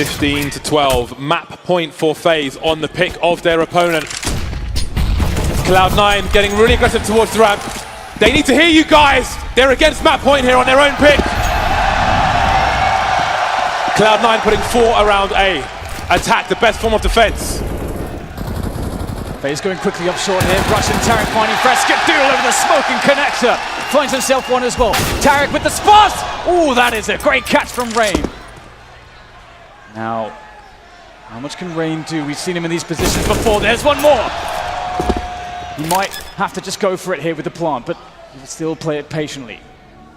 15-12. Map point for FaZe on the pick of their opponent. Cloud9 getting really aggressive towards the ramp. They need to hear you guys. They're against map point here on their own pick. Cloud9 putting 4 around A. Attack, the best form of defense. FaZe going quickly up short here. Russian Tarek finding fresh. Skadoodle over the smoking connector. Finds himself one as well. Tarek with the spot. Oh, that is a great catch from Rain. Now, how much can Rain do? We've seen him in these positions before. There's one more. He might have to just go for it here with the plant, but he will still play it patiently.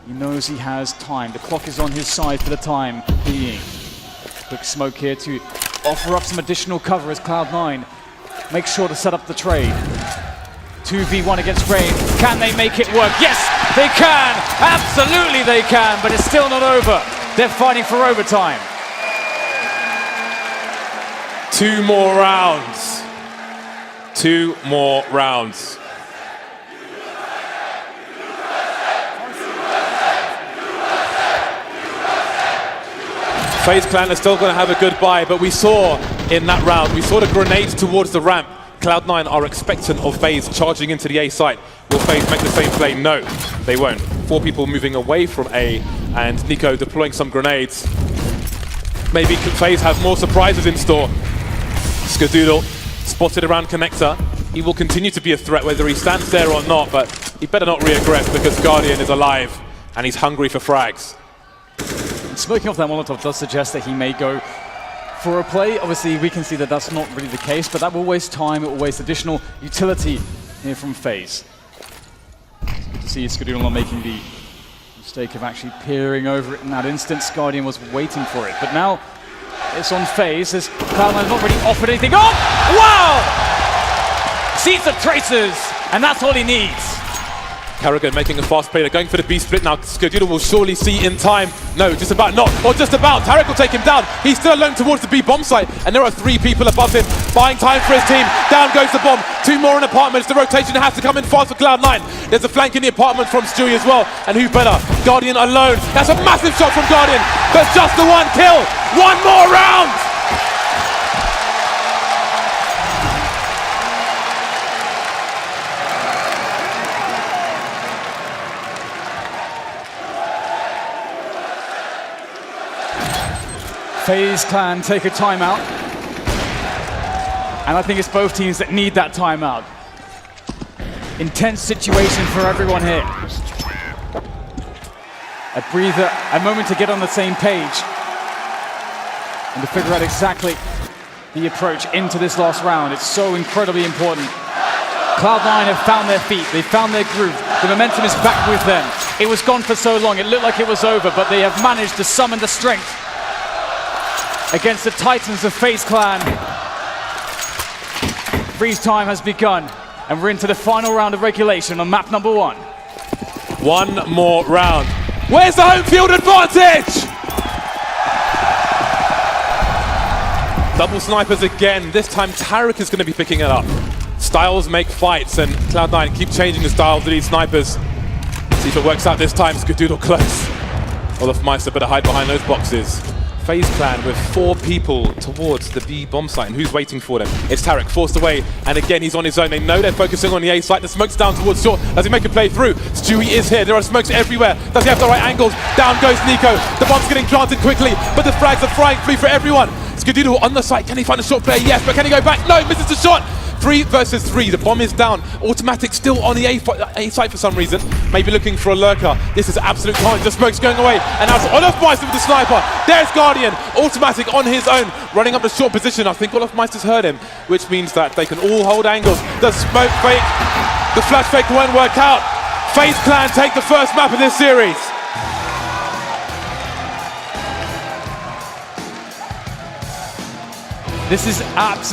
He knows he has time. The clock is on his side for the time being. Quick smoke here to offer up some additional cover as Cloud9 makes sure to set up the trade. 2v1 against Rain. Can they make it work? Yes, they can! Absolutely they can, but it's still not over. They're fighting for overtime. 2 more rounds. 2 more rounds. FaZe Clan are still going to have a good buy, but we saw in that round, we saw the grenades towards the ramp. Cloud9 are expectant of FaZe charging into the A site. Will FaZe make the same play? No, they won't. 4 people moving away from A, and Nico deploying some grenades. Maybe FaZe have more surprises in store. Skadoodle spotted around connector. He will continue to be a threat whether he stands there or not, but he better not re-aggress because Guardian is alive and he's hungry for frags. Smoking off that Molotov does suggest that he may go for a play. Obviously, we can see that that's not really the case, but that will waste time, it will waste additional utility here from FaZe. Good to see Skadoodle not making the mistake of actually peering over it in that instance. Guardian was waiting for it, but now it's on FaZe as Cloud9 has not really offered anything. Oh! Wow! Sees the traces, and that's all he needs. Carragher making a fast play. They're going for the B split now. Skadoodle will surely see in time. No, just about not. Or just about. Tarek will take him down. He's still alone towards the B bomb site. And there are 3 people above him. Buying time for his team. Down goes the bomb. 2 more in apartments. The rotation has to come in fast for Cloud9. There's a flank in the apartment from Stewie as well. And who better? Guardian alone. That's a massive shot from Guardian. But just the 1 kill. 1 more round. FaZe Clan take a timeout, and I think it's both teams that need that timeout. Intense situation for everyone here. A breather, a moment to get on the same page, and to figure out exactly the approach into this last round. It's so incredibly important. Cloud9 have found their feet, they found their groove. The momentum is back with them. It was gone for so long, it looked like it was over, but they have managed to summon the strength against the Titans of FaZe Clan. Freeze time has begun, and we're into the final round of regulation on map number 1. 1 more round. Where's the home field advantage? Double snipers again. This time Tarek is going to be picking it up. Styles make fights, and Cloud9 keep changing the styles of these snipers. See if it works out this time. Skadoodle close. Olaf Meister better hide behind those boxes. FaZe Clan with 4 people towards the B bomb site, and who's waiting for them? It's Tarek, forced away, and again he's on his own. They know they're focusing on the A site. The smoke's down towards short. Does he make a play through? Stewie is here. There are smokes everywhere. Does he have the right angles? Down goes Nico. The bomb's getting planted quickly, but the frags are flying free for everyone. Skadoodle on the site. Can he find a short player? Yes, but can he go back? No, misses the shot. 3 versus 3. The bomb is down. Automatic still on the A site for some reason. Maybe looking for a lurker. This is absolute carnage. The smoke's going away. And now it's Olaf Meister with the sniper. There's Guardian. Automatic on his own. Running up the short position. I think Olaf Meister's heard him, which means that they can all hold angles. The smoke fake. The flash fake won't work out. FaZe Clan take the first map of this series. This is absolutely